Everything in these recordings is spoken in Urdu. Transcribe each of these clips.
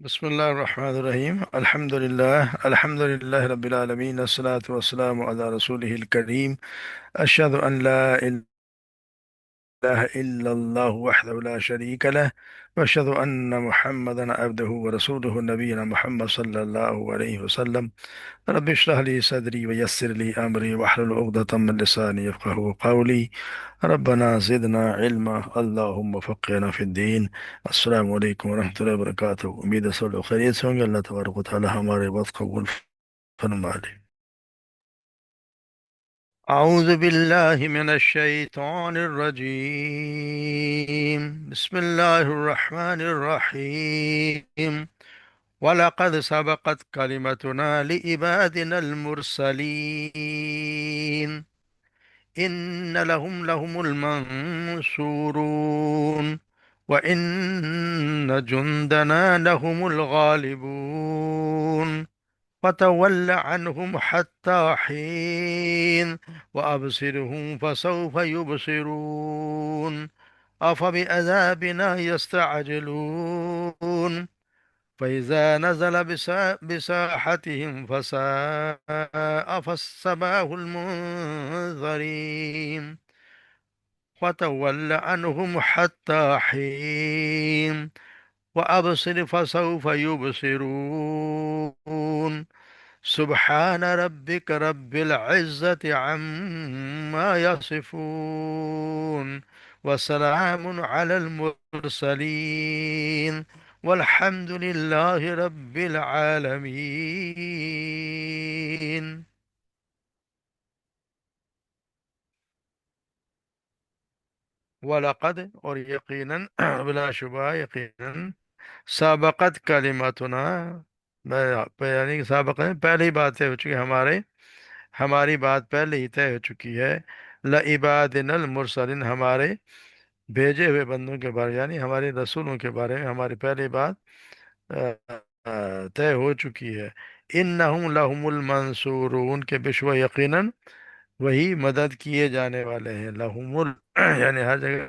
بسم الله الرحمن الرحيم الحمد لله رب العالمين الصلاة والسلام على رسوله الكريم. أشهد أن لا إله إلا الله وحده لا شريك له، وأشهد أن محمدا عبده ورسوله نبينا محمد صلى الله عليه وسلم. رب اشرح لي صدري ويسر لي أمري واحلل عقدة من لساني يفقهوا قولي. ربنا زدنا علما، اللهم فقهنا في الدين. السلام علیکم ورحمۃ اللہ وبرکاتہ۔ امید ہے سب لوگ خیریت سے ہوں گے۔ اللہ تبارک و تعالی ہمارے بات قبول فرما لے۔ اعوذ باللہ من الشیطان الرجیم، بسم اللہ الرحمن الرحیم۔ وَلَقَدْ سَبَقَتْ كَلِمَتُنَا لِعِبَادِنَا الْمُرْسَلِينَ إِنَّ لَهُمْ الْمَنْصُورُونَ وَإِنَّ جُنْدَنَا لَهُمُ الْغَالِبُونَ فَتَوَلَّ عَنْهُمْ حَتَّى حِينٍ وَأَبْصِرْهُمْ فَسَوْفَ يُبْصِرُونَ أَفَبِعَذَابِنَا يَسْتَعْجِلُونَ فإذا نزل بساحتهم فساء فالصباح المنذرين فتول عنهم حتى حين وأبصر فسوف يبصرون سبحان ربك رب العزة عما يصفون وسلام على المرسلين والحمد لله رب العالمين۔ وَلَقَدْ اور یقیناً بلا شبہ یقیناً سابقت کلمتنا، یعنی کہ سابق میں پہلے ہی باتیں ہو چکی ہماری بات پہلے ہی طے ہو چکی ہے۔ لعبادنا المرسلین، ہمارے بھیجے ہوئے بندوں کے بارے، یعنی ہمارے رسولوں کے بارے میں ہماری پہلے بات طے ہو چکی ہے۔ انہم لہم المنصورون، کے بشو یقیناً وہی مدد کیے جانے والے ہیں۔ لہم یعنی ہر جگہ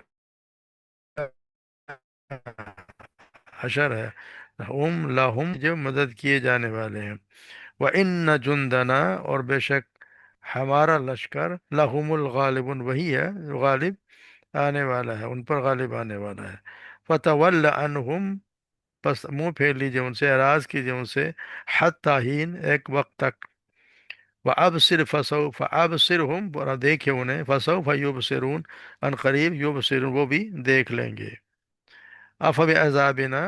حشر ہے، ہم لہم جو مدد کیے جانے والے ہیں۔ وَإِنَّ جُندَنَا، اور بے شک ہمارا لشکر، لہم الغالبون، وہی ہے جو غالب آنے والا ہے، ان پر غالب آنے والا ہے۔ فَتَوَلَّ عَنْهُمْ، پس منہ پھیر لیجئے ان سے، اعراض کیجئے ان سے، حتی حین، ایک وقت تک۔ وَأَبْصِرْ فَسَوْفَ أَبْصِرْهُمْ، اور دیکھے انہیں، فَسَوْفَ يُبْصِرُونَ، ان قریب، یبصرون، وہ بھی دیکھ لیں گے۔ عذابنا،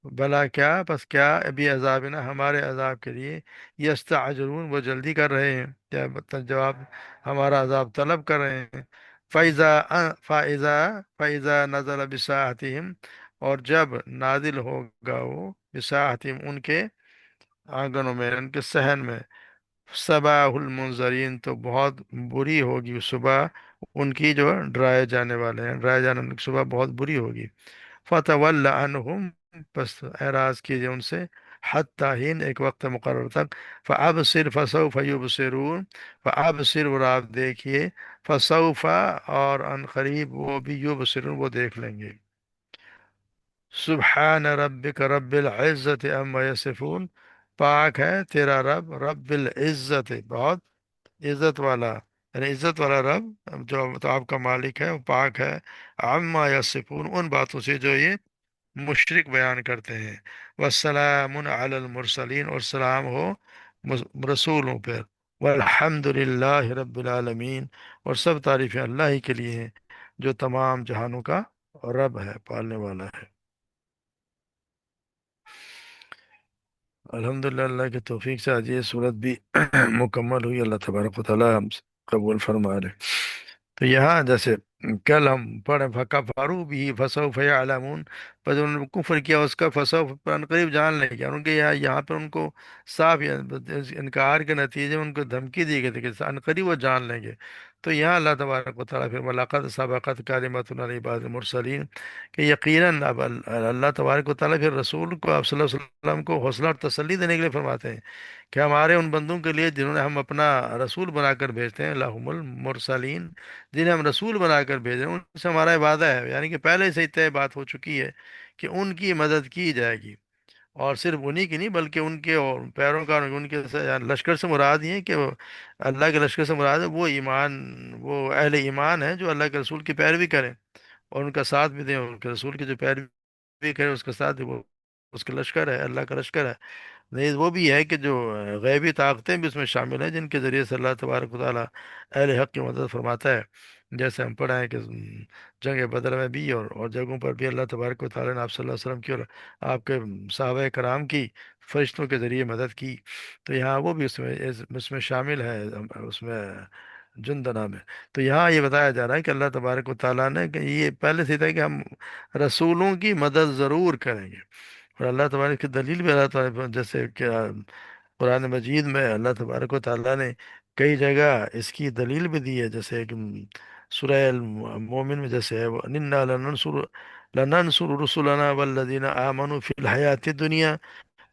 بلا کیا، پس کیا، ابھی عذابنا، ہمارے عذاب کے لیے، یستعجلون، وہ جلدی کر رہے ہیں، کیا مطلب جواب، ہمارا عذاب طلب کر رہے ہیں۔ فَإِذَا نَزَلَ بِسَاحَتِهِمْ، اور جب نازل ہوگا وہ، بساحتہم، ان کے آنگنوں میں، ان کے صحن میں، صباح المنظرین، تو بہت بری ہوگی صبح ان کی جو ڈرائے جانے والے ہیں، ڈرائے جانے کی صبح بہت بری ہوگی۔ فتول عنہم، پس اعراض کیجئے ان سے، حتی حین، ایک وقت مقرر تک۔ فابصر فسوف یبصرون، فابصر، اور آپ دیکھیے، فسوف، اور ان قریب وہ بھی، یبصرون، وہ دیکھ لیں گے۔ سبحان ربک رب العزت عما یصفون، پاک ہے تیرا رب، رب العزت، بہت عزت والا، یعنی عزت والا رب، جو تو آپ کا مالک ہے، وہ پاک ہے، عما یصفون، ان باتوں سے جو یہ مشرک بیان کرتے ہیں۔ والسلام علی المرسلین، اور سلام ہو رسولوں پر۔ والحمد للہ رب العالمین، اور سب تعریفیں اللہ ہی کے لیے ہیں جو تمام جہانوں کا رب ہے، پالنے والا ہے۔ الحمدللہ، اللہ کے توفیق سے آج یہ صورت بھی مکمل ہوئی۔ اللہ تبارک و تعالی ہم سے قبول فرما لے۔ تو یہاں جیسے کل ہم پڑھے، فَكَفَرُوا بِهِ فَسَوْفَ يَعْلَمُونَ، پر انہوں نے کفر کیا اس کا، فسوف، پر ان قریب جان لیں گے۔ ان کے یہاں پر ان کو صاف انکار کے نتیجے میں ان کو دھمکی دی گئی تھی کہ ان قریب وہ جان لیں گے۔ تو یہاں اللہ تبارک و تعالیٰ پھر وَلَقَدْ سَبَقَتْ كَلِمَتُنَا لِعِبَادِنَا الْمُرْسَلِينَ، کہ یقیناً اب اللہ تبارک و تعالیٰ پھر رسول کو، آپ صلی اللہ علیہ وسلم کو حوصلہ اور تسلی دینے کے لیے فرماتے ہیں کہ ہمارے ان بندوں کے لیے جنہوں نے ہم اپنا رسول بنا کر بھیجتے ہیں، لَهُمُ الْمُرْسَلِينَ، جنہیں ہم رسول بنا کر بھیج رہے ہیں، ان سے ہمارا وعدہ ہے، یعنی کہ پہلے سے ہی طے بات ہو چکی ہے کہ ان کی مدد کی جائے گی۔ اور صرف انہی کی نہیں بلکہ ان کے اور پیروں کا، ان کے یعنی لشکر سے مراد یہ ہے کہ وہ اللہ کے لشکر سے مراد ہے وہ ایمان، وہ اہل ایمان ہیں جو اللہ کے رسول کی پیروی کریں اور ان کا ساتھ بھی دیں، ان کے رسول کی جو پیروی کرے اس کے ساتھ وہ اس کا لشکر ہے، اللہ کا لشکر ہے۔ نہیں وہ بھی ہے کہ جو غیبی طاقتیں بھی اس میں شامل ہیں جن کے ذریعے سے اللہ تبارک و تعالیٰ اہل حق کی مدد فرماتا ہے، جیسے ہم پڑھا ہے کہ جنگ بدر میں بھی اور جگہوں پر بھی اللہ تبارک و تعالیٰ نے آپ صلی اللہ علیہ وسلم کی اور آپ کے صحابہ کرام کی فرشتوں کے ذریعے مدد کی، تو یہاں وہ بھی اس میں شامل ہے، اس میں جندنا میں۔ تو یہاں یہ بتایا جا رہا ہے کہ اللہ تبارک و تعالیٰ نے کہ یہ پہلے سے ہی تھا کہ ہم رسولوں کی مدد ضرور کریں گے، اور اللہ تبارک کی دلیل بھی اللہ تعالیٰ جیسے کہ قرآن مجید میں اللہ تبارک و تعالیٰ نے کئی جگہ اس کی دلیل بھی دی ہے، جیسے کہ سورہ المومن میں جیسے ہے اِنَّا لَنَنْصُرُ رُسُلَنَا وَالَّذِينَ آمَنُوا فِي الْحَيَاةِ الدُّنْيَا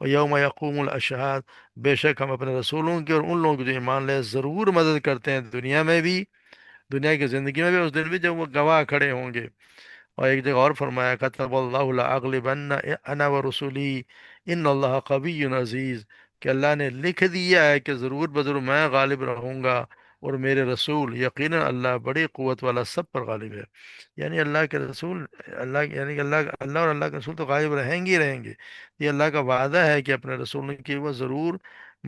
وَيَوْمَ يَقُومُ الْأَشْهَادُ، بے شک ہم اپنے رسولوں کی اور ان لوگوں کی جو ایمان لے ضرور مدد کرتے ہیں دنیا میں بھی، دنیا کی زندگی میں بھی، اس دن بھی جب وہ گواہ کھڑے ہوں گے۔ اور ایک جگہ اور فرمایا کتب اللہ لأغلبن انا ورسولی ان اللہ قوی عزیز، کہ اللہ نے لکھ دیا ہے کہ ضرور بضرور میں غالب رہوں گا اور میرے رسول، یقینا اللہ بڑی قوت والا سب پر غالب ہے۔ یعنی اللہ کے رسول، اللہ یعنی کہ اللہ اور اللہ کے رسول تو غالب رہیں گے ہی رہیں گے، یہ اللہ کا وعدہ ہے کہ اپنے رسول کی وہ ضرور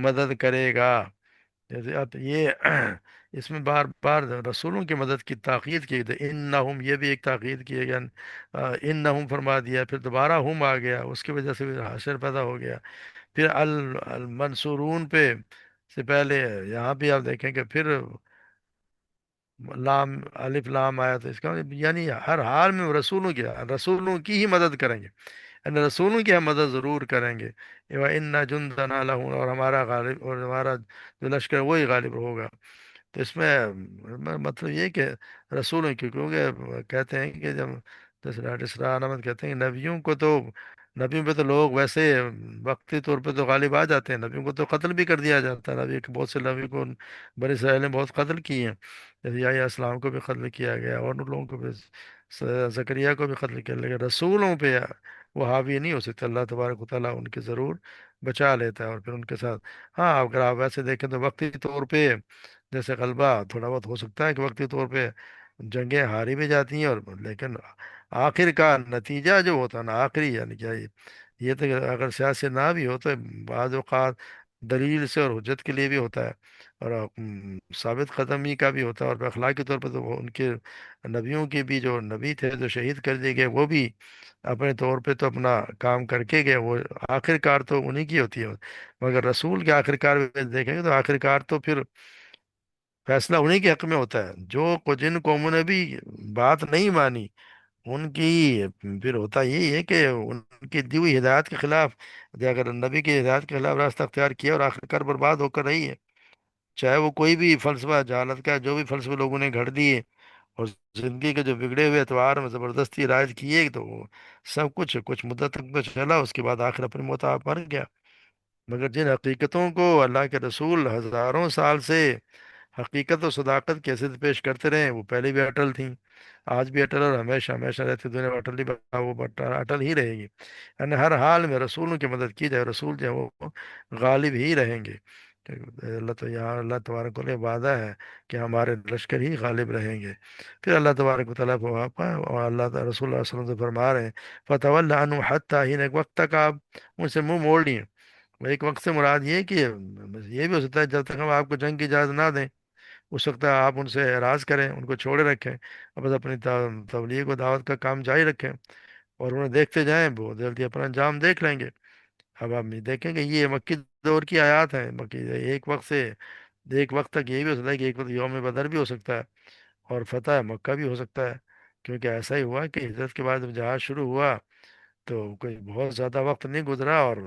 مدد کرے گا۔ جیسے اب یہ اس میں بار بار رسولوں کی مدد کی تاکید کی گئی، انہم یہ بھی ایک تاکید کی گئی، انہم فرما دیا، پھر دوبارہ ہم آ گیا، اس کی وجہ سے بھی حشر پیدا ہو گیا، پھر المنصورون پہ سے پہلے یہاں بھی آپ دیکھیں کہ پھر لام الف لام آیا، تو اس کا مطلب یعنی ہر حال میں وہ رسولوں کی ہی مدد کریں گے، یعنی رسولوں کی ہم مدد ضرور کریں گے۔ وَإِنَّ جُنْدَنَا لَهُمُ، اور ہمارا غالب اور ہمارا جو لشکر ہے وہی غالب ہوگا۔ تو اس میں مطلب یہ کہ رسولوں کی، کیونکہ کہتے ہیں کہ جب جیسے ڈاکٹر اسرار احمد کہتے ہیں کہ نبیوں پہ تو لوگ ویسے وقتی طور پہ تو غالب آ جاتے ہیں، نبیوں کو تو قتل بھی کر دیا جاتا ہے، بہت سے نبی کو بنی اسرائیل نے بہت قتل کیے ہیں، جیسے یحییٰ علیہ السلام کو بھی قتل کیا گیا اور ان لوگوں کو بھی، زکریا کو بھی قتل کیا، لیکن رسولوں پہ وہ حاوی نہیں ہو سکتے، اللہ تبارک و تعالیٰ ان کے ضرور بچا لیتا ہے اور پھر ان کے ساتھ۔ ہاں اگر آپ ویسے دیکھیں تو وقتی طور پہ جیسے غلبہ تھوڑا بہت ہو سکتا ہے کہ وقتی طور پہ جنگیں ہاری بھی جاتی ہیں، اور لیکن آخر کا نتیجہ جو ہوتا ہے نا آخری، یعنی کیا یہ تو کہ اگر سیاست نہ بھی ہو تو بعض اوقات دلیل سے اور حجت کے لیے بھی ہوتا ہے، اور ثابت قدمی کا بھی ہوتا ہے، اور اخلاقی طور پر تو وہ ان کے نبیوں کے بھی جو نبی تھے جو شہید کر دیے گئے وہ بھی اپنے طور پہ تو اپنا کام کر کے گئے، وہ آخر کار تو انہی کی ہوتی ہے، مگر رسول کے آخر کار دیکھیں گے تو آخر کار تو پھر فیصلہ انہی کے حق میں ہوتا ہے، جن قوموں نے بھی بات نہیں مانی ان کی، پھر ہوتا یہی ہے کہ ان کی دی ہوئی ہدایت کے خلاف، اگر نبی کی ہدایت کے خلاف راستہ اختیار کیا اور آخر کار برباد ہو کر رہی ہے، چاہے وہ کوئی بھی فلسفہ جہالت کا جو بھی فلسفے لوگوں نے گھڑ دیے اور زندگی کے جو بگڑے ہوئے اتوار میں زبردستی رائج کیے، تو وہ سب کچھ مدت تک تو چلا، اس کے بعد آخر اپنی موت آپ مر گیا۔ مگر جن حقیقتوں کو اللہ کے رسول ہزاروں سال سے حقیقت و صداقت کی حیثیت پیش کرتے رہے، وہ پہلے بھی اٹل تھیں، آج بھی اٹل، اور ہمیشہ ہمیشہ رہتی دنیا میں اٹل ہی، وہ اٹل ہی رہے گی، یعنی ہر حال میں رسولوں کی مدد کی جائے، رسول جو ہے وہ غالب ہی رہیں گے، کہ یہاں اللہ تبارک و تعالیٰ وعدہ ہے کہ ہمارے لشکر ہی غالب رہیں گے۔ پھر اللہ تبارک و تعالیٰ کو اور اللہ تعالیٰ رسول اللہ صلی اللہ علیہ وسلم سے فرما رہے ہیں فَتَوَلَّ عَنْهُمْ حَتَّىٰ حِينٍ، ایک وقت تک آپ ان سے منہ موڑ لیے، ایک وقت سے مراد یہ ہے کہ یہ بھی ہو سکتا ہے جب تک ہم آپ کو جنگ کی اجازت نہ دیں اس وقت آپ ان سے اعراض کریں، ان کو چھوڑے رکھیں اور بس اپنی تبلیغ و دعوت کا کام جاری رکھیں اور انہیں دیکھتے جائیں، بہت جلدی اپنا انجام دیکھ لیں گے۔ اب آپ دیکھیں گے یہ مکی دور کی آیات ہیں، مکی ایک وقت تک یہ بھی ہو سکتا ہے کہ ایک وقت یوم بدر بھی ہو سکتا ہے اور فتح مکہ بھی ہو سکتا ہے، کیونکہ ایسا ہی ہوا کہ ہجرت کے بعد جب جہاد شروع ہوا تو کوئی بہت زیادہ وقت نہیں گزرا اور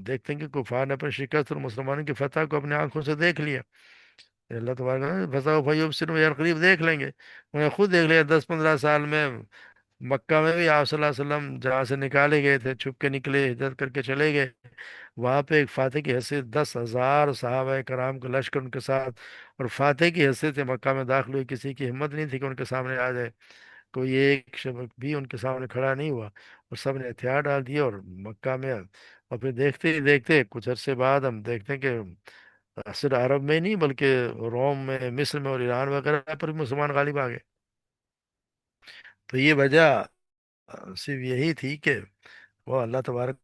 دیکھتے ہیں کہ کفار نے اپنی شکست اور مسلمانوں کی فتح کو اپنی آنکھوں سے دیکھ لیا۔ اللہ تبارک بھسا بھائی صرف یار قریب دیکھ لیں گے، انہیں خود دیکھ لیا 10-15 سال میں مکہ میں بھی آپ صلی اللہ علیہ وسلم جہاں سے نکالے گئے تھے چھپ کے نکلے، ہجرت کر کے چلے گئے، وہاں پہ ایک فاتح کی حیثیت 10,000 صحابہ کرام کا لشکر ان کے ساتھ، اور فاتح کی حیثیت سے مکہ میں داخل ہوئی، کسی کی ہمت نہیں تھی کہ ان کے سامنے آ جائے، کوئی ایک شخص بھی ان کے سامنے کھڑا نہیں ہوا، اور سب نے ہتھیار ڈال دیے، اور مکہ میں، اور پھر دیکھتے ہی دیکھتے کچھ عرصے بعد ہم دیکھتے ہیں کہ صرف عرب میں ہی نہیں بلکہ روم میں، مصر میں اور ایران وغیرہ پر بھی مسلمان غالب آ گئے۔ تو یہ وجہ صرف یہی تھی کہ وہ اللہ تبارک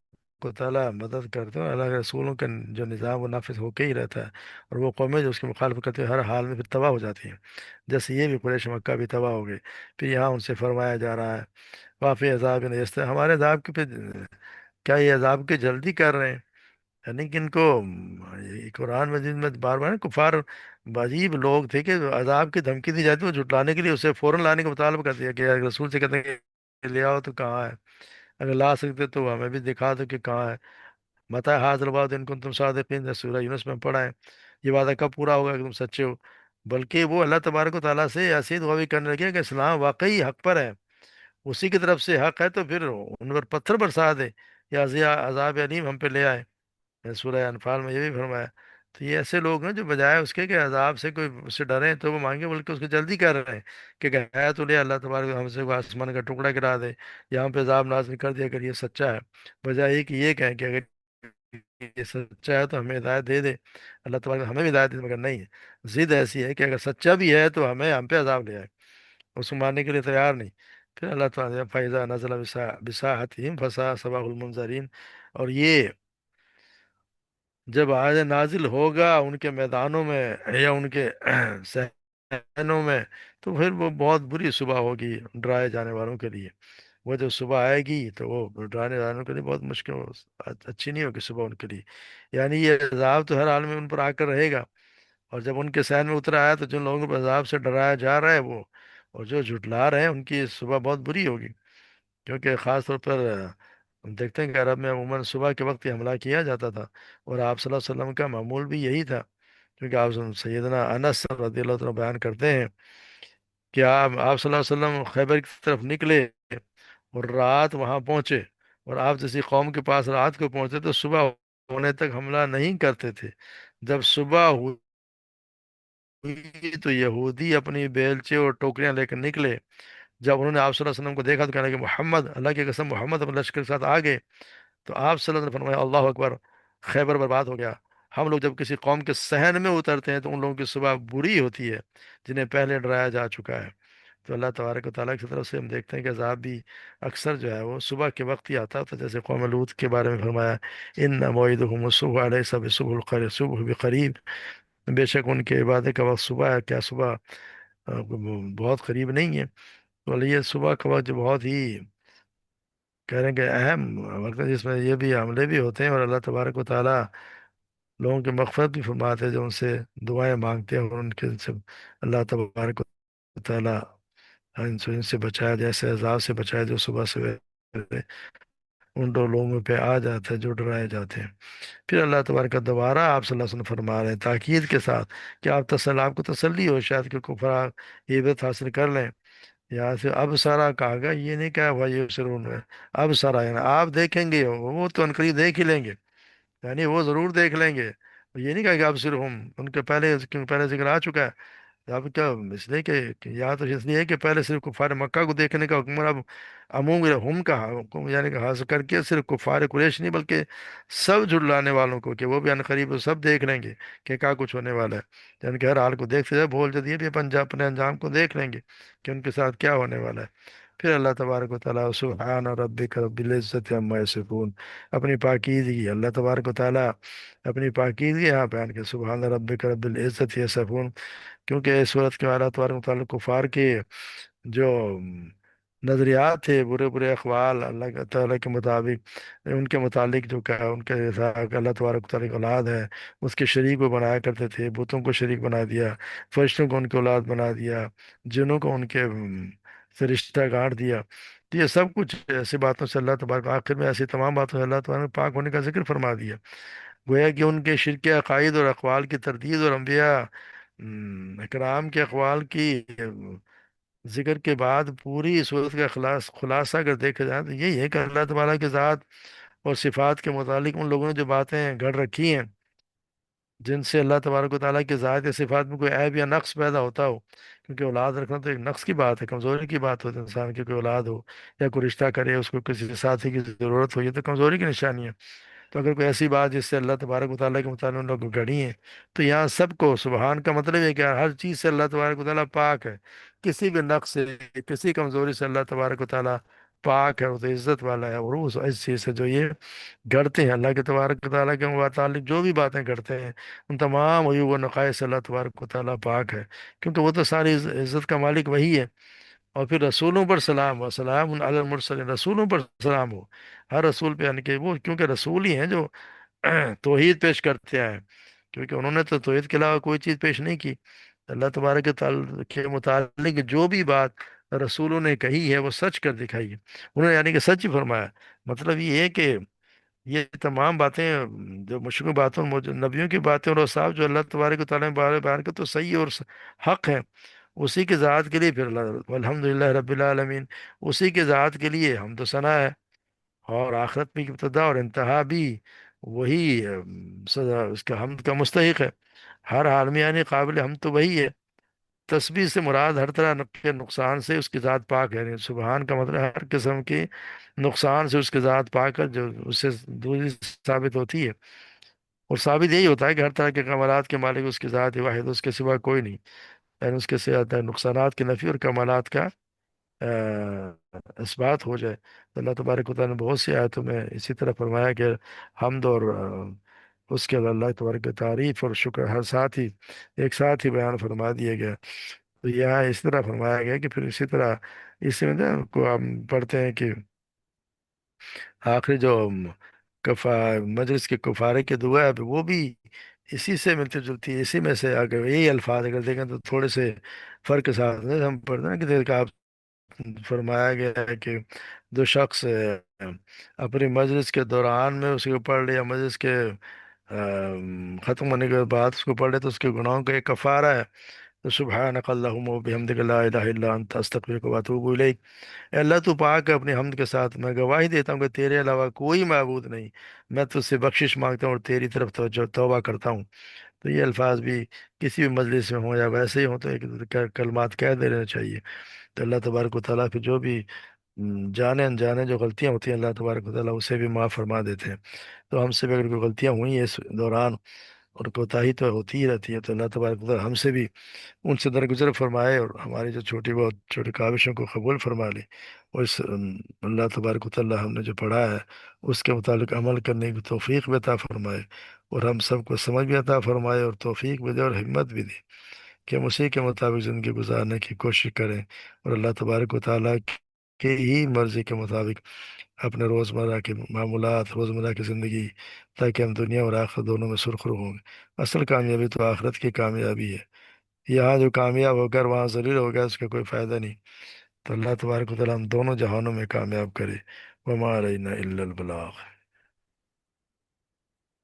و تعالیٰ مدد کرتے ہیں، اور اللہ کے رسولوں کا جو نظام وہ نافذ ہو کے ہی رہتا ہے، اور وہ قومیں جو اس کی مخالفت کرتے ہیں ہر حال میں پھر تباہ ہو جاتی ہیں۔ جیسے یہ بھی قریش مکہ بھی تباہ ہو گئے، پھر یہاں ان سے فرمایا جا رہا ہے وافی عذاب نیست، ہمارے عذاب کے پہ کیا یہ عذاب کی جلدی کر رہے ہیں؟ یعنی کہ ان کو یہ قرآن مجید میں بار بار کفار عجیب لوگ تھے کہ عذاب کی دھمکی دی جاتی ہے، وہ جھٹلانے کے لیے اسے فوراً لانے کا مطالبہ کر دیا کہ اگر رسول سے کہتے ہیں کہ لے آؤ تو کہاں ہے، اگر لا سکتے تو ہمیں بھی دکھا دو کہ کہاں ہے، متا حاضر الوعد ان کنتم صادقین، جیسے سورہ یونس میں پڑھا ہے، یہ وعدہ کب پورا ہوگا کہ تم سچے ہو؟ بلکہ وہ اللہ تبارک و تعالیٰ سے ایسی دعا بھی کرنے لگے کہ اسلام واقعی حق پر ہے، اسی کی طرف سے حق ہے، تو پھر ان پر پتھر برسا دے یا عذاب علیم ہم پہ لے آئے۔ سورہ انفال میں یہ بھی فرمایا۔ تو یہ ایسے لوگ ہیں جو بجائے اس کے کہ عذاب سے کوئی اس سے ڈریں تو وہ مانگے، بلکہ اس کی جلدی کر رہے ہیں کہ ہے تو لے اللہ تبارک ہم سے کوئی آسمان کا ٹکڑا گرا دے یا ہم پہ عذاب نازل کر دے اگر یہ سچا ہے، بجائے یہ کہ یہ کہیں کہ اگر یہ سچا ہے تو ہمیں ہدایت دے دے، اللہ تبارک ہمیں بھی ہدایت دے دے، مگر نہیں ہے، ضد ایسی ہے کہ اگر سچا بھی ہے تو ہم پہ عذاب لے آئے، اس کو ماننے کے لیے تیار نہیں۔ پھر اللہ تعالیٰ نے فائزہ نزل بساحتہم فسا صباح المنظرین، اور یہ جب آج نازل ہوگا ان کے میدانوں میں یا ان کے صحنوں میں، تو پھر وہ بہت بری صبح ہوگی ڈرائے جانے والوں کے لیے۔ وہ جو صبح آئے گی تو وہ ڈرانے والوں کے لیے بہت مشکل اچھی نہیں ہوگی صبح ان کے لیے، یعنی یہ عذاب تو ہر حال میں ان پر آ کر رہے گا، اور جب ان کے صحن میں اتر آیا تو جن لوگوں کو عذاب سے ڈرایا جا رہا ہے وہ، اور جو جھٹلا رہے ہیں ان کی صبح بہت بری ہوگی، کیونکہ خاص طور پر ہم دیکھتے ہیں کہ عرب میں عموماً صبح کے وقت ہی حملہ کیا جاتا تھا، اور آپ صلی اللہ علیہ وسلم کا معمول بھی یہی تھا، کیونکہ آپ سیدنا انس رضی اللہ عنہ بیان کرتے ہیں کہ آپ صلی اللہ علیہ وسلم خیبر کی طرف نکلے اور رات وہاں پہنچے، اور آپ جیسی قوم کے پاس رات کو پہنچے تو صبح ہونے تک حملہ نہیں کرتے تھے، جب صبح ہوئی تو یہودی اپنی بیلچے اور ٹوکریاں لے کر نکلے، جب انہوں نے آپ صلی اللہ علیہ وسلم کو دیکھا تو کہنے لگے محمد، اللہ کی قسم محمد اپنے لشکر کے ساتھ آ گئے، تو آپ صلی اللہ علیہ وسلم نے فرمایا اللہ اکبر، خیبر برباد ہو گیا۔ ہم لوگ جب کسی قوم کے صحن میں اترتے ہیں تو ان لوگوں کی صبح بری ہوتی ہے جنہیں پہلے ڈرایا جا چکا ہے۔ تو اللہ تبارک و تعالیٰ کی طرف سے ہم دیکھتے ہیں کہ عذاب بھی اکثر جو ہے وہ صبح کے وقت ہی آتا تھا، جیسے قوم لوط کے بارے میں فرمایا ان موعدہم الصبح علیہ صبح القریب صبح بقریب، بے شک ان کے عبادت کا وقت صبح ہے، کیا صبح بہت قریب نہیں ہے؟ تو یہ صبح کا وقت جو بہت ہی کہہ رہے ہیں کہ اہم وقت ہے، جس میں یہ بھی حملے بھی ہوتے ہیں، اور اللہ تبارک و تعالیٰ لوگوں کی مغفرت بھی فرماتے ہیں جو ان سے دعائیں مانگتے ہیں، اور ان کے سے اللہ تبارک و تعالیٰ ان سے بچایا جائے، ایسے عذاب سے بچایا جو صبح سے ان دو لوگوں پہ آ جاتا ہے جو ڈرائے جاتے ہیں۔ پھر اللہ تبارک دوبارہ آپ صلی اللہ علیہ وسلم فرما رہے ہیں تاکید کے ساتھ کہ آپ کو تسلی ہو شاید کہ کفار عبرت حاصل کر لیں، یہاں سے اب سارا کہا گیا، یہ نہیں کہا ہوا یہ سرون میں، اب سارا یعنی آپ دیکھیں گے، وہ تو انقریب دیکھ ہی لیں گے، یعنی وہ ضرور دیکھ لیں گے، یہ نہیں کہا کہ اب صرف ہم ان کے پہلے، کیونکہ پہلے ذکر آ چکا ہے، اب کیا اس لیے کہ یہاں تو اس لیے ہے کہ پہلے صرف کفار مکہ کو دیکھنے کا حکم، اب عموم ہم کا حکم، یعنی کہ خاص کر کے صرف کفار قریش نہیں بلکہ سب جھٹلانے والوں کو، کہ وہ بھی عنقریب سب دیکھ لیں گے کہ کیا کچھ ہونے والا ہے، یعنی کہ ہر حال کو دیکھتے جائے بھول جدید بھی اپنے انجام کو دیکھ لیں گے کہ ان کے ساتھ کیا ہونے والا ہے۔ پھر اللہ تبارک و تعالیٰ سبحان ربک رب العزت عما یصفون، اپنی پاکیزگی اللہ تبارک و تعالیٰ اپنی پاکیزگی یہاں بیان کہ سبحان ربک رب العزت یصفون، کیونکہ اس صورت کے اللہ تبارک و تعالیٰ کفار کے جو نظریات تھے، برے برے اقوال اللہ تعالیٰ کے مطابق ان کے متعلق جو کہا ان کے ساتھ کہ اللہ تبارک و تعالیٰ کی اولاد ہے، اس کے شریک وہ بنایا کرتے تھے، بتوں کو شریک بنا دیا، فرشتوں کو ان کی اولاد بنا دیا، جنوں کو ان کے سے رشتہ گاڑ دیا، تو یہ سب کچھ ایسی باتوں سے اللہ تبارک آخر میں ایسی تمام باتوں سے اللہ تبارک نے پاک ہونے کا ذکر فرما دیا، گویا کہ ان کے شرک عقائد اور اقوال کی تردید اور انبیاء اکرام کے اقوال کی ذکر کے بعد پوری صورت کا خلاصہ اگر دیکھا جائے تو یہی ہے کہ اللہ تعالیٰ کے ذات اور صفات کے متعلق ان لوگوں نے جو باتیں گھڑ رکھی ہیں جن سے اللہ تبارک و تعالیٰ کی ذات یا صفات میں کوئی عیب یا نقص پیدا ہوتا ہو، کیونکہ اولاد رکھنا تو ایک نقص کی بات ہے، کمزوری کی بات ہوتی ہے، انسان کی کوئی اولاد ہو یا کوئی رشتہ کرے، اس کو کسی ساتھی کی ضرورت ہو، یہ تو کمزوری کی نشانی ہے۔ تو اگر کوئی ایسی بات جس سے اللہ تبارک و تعالیٰ کے متعلق ان لوگ گھڑی ہیں، تو یہاں سب کو سبحان کا مطلب ہے کہ ہر چیز سے اللہ تبارک و تعالیٰ پاک ہے، کسی بھی نقص سے، کسی کمزوری سے اللہ تبارک و تعالیٰ پاک ہے، وہ تو عزت والا ہے، اور اس چیز سے جو یہ گھڑتے ہیں اللہ کے تبارک و تعالیٰ کے متعلق جو بھی باتیں کرتے ہیں، ان تمام عیوب و نقائص سے اللہ تبارک و تعالیٰ پاک ہے، کیونکہ وہ تو ساری عزت کا مالک وہی ہے۔ اور پھر رسولوں پر سلام، و سلام علی المرسلین، رسولوں پر سلام ہو، ہر رسول پہ، یعنی کہ وہ کیونکہ رسول ہی ہیں جو توحید پیش کرتے ہیں، کیونکہ انہوں نے تو توحید کے علاوہ کوئی چیز پیش نہیں کی۔ اللہ تبارک کے متعلق جو بھی بات رسولوں نے کہی ہے وہ سچ کر دکھائی ہے، انہوں نے یعنی کہ سچ ہی فرمایا۔ مطلب یہ ہے کہ یہ تمام باتیں جو مشکل باتوں نبیوں کی باتیں اور صاحب جو اللہ تبارک و تعالیٰ نے بیان کر تو صحیح اور حق ہے، اسی کی ذات کے لیے پھر اللہ الحمد للہ رب العالمین، اسی کی ذات کے لیے ہم تو ثنا ہے، اور آخرت میں ابتدا اور انتہا بھی وہی سزا اس کا حمد کا مستحق ہے، ہر حال میں یعنی قابل ہم تو وہی ہے۔ تسبیح سے مراد ہر طرح کے نقصان سے اس کی ذات پاک ہے، یعنی سبحان کا مطلب ہر قسم کے نقصان سے اس کی ذات پاک ہے، جو اس سے دوری ثابت ہوتی ہے، اور ثابت یہی ہوتا ہے کہ ہر طرح کے کمالات کے مالک اس کی ذات واحد، اس کے سوا کوئی نہیں، یعنی اس کے سوا نقصانات کی نفی اور کمالات کا اثبات ہو جائے۔ تو اللہ تبارک و تعالیٰ نے بہت سی آیتوں میں اسی طرح فرمایا کہ حمد اور اس کے اللہ تبارک کی تعریف اور شکر ہر ساتھ ہی ایک ساتھ ہی بیان فرما دیا گیا۔ تو یہاں اس طرح فرمایا گیا کہ پھر اسی طرح اس میں نا کو ہم پڑھتے ہیں کہ آخری جو کفا مجلس کے کفارے کی دعا ہے وہ بھی اسی سے ملتی جلتی ہے، اسی میں سے اگر یہی الفاظ اگر دیکھیں تو تھوڑے سے فرق کے ساتھ ہم پڑھتے ہیں کہ دیکھ آپ فرمایا گیا ہے کہ جو شخص اپنی مجلس کے دوران میں اس کو پڑھ لے یا مجلس کے ختم ہونے کے بعد اس کو پڑھ لے تو اس کے گناہوں کا ایک کفارہ ہے۔ تو سبحانک اللہم و بحمدک لا الہ الا انت استغفرک و اتوب الیک، اے اللہ تو پاک ہے، اپنی حمد کے ساتھ میں گواہی دیتا ہوں کہ تیرے علاوہ کوئی معبود نہیں، میں تجھ سے بخشش مانگتا ہوں اور تیری طرف توبہ کرتا ہوں۔ تو یہ الفاظ بھی کسی بھی مجلس میں ہوں یا ویسے ہی ہوں تو ایک کلمات کہہ دینے چاہیے۔ تو اللہ تبارک و تعالیٰ پھر جو بھی جانے انجانے جو غلطیاں ہوتی ہیں اللہ تبارک و تعالیٰ اسے بھی معاف فرما دیتے ہیں۔ تو ہم سے بھی اگر کوئی غلطیاں ہوئی ہیں اس دوران، اور کوتاہی تو ہوتی ہی رہتی ہے، تو اللہ تبارک و تعالیٰ ہم سے بھی ان سے درگزر فرمائے اور ہماری جو چھوٹی بہت چھوٹی کاوشوں کو قبول فرما لے، اور اس اللہ تبارک و تعالیٰ ہم نے جو پڑھا ہے اس کے مطابق عمل کرنے کی توفیق بھی عطا فرمائے، اور ہم سب کو سمجھ بھی عطا فرمائے اور توفیق بھی دے اور ہمت بھی دے کہ ہم اسی کے مطابق زندگی گزارنے کی کوشش کریں، اور اللہ تبارک و تعالیٰ کے ہی مرضی کے مطابق اپنے روزمرہ کے معمولات، روزمرہ کی زندگی، تاکہ ہم دنیا اور آخرت دونوں میں سرخرو ہوں گے۔ اصل کامیابی تو آخرت کی کامیابی ہے، یہاں جو کامیاب ہو کر وہاں ذلیل ہو گیا اس کا کوئی فائدہ نہیں۔ تو اللہ تبارک و تعالیٰ ہم دونوں جہانوں میں کامیاب کرے۔ وما علینا الا البلاغ۔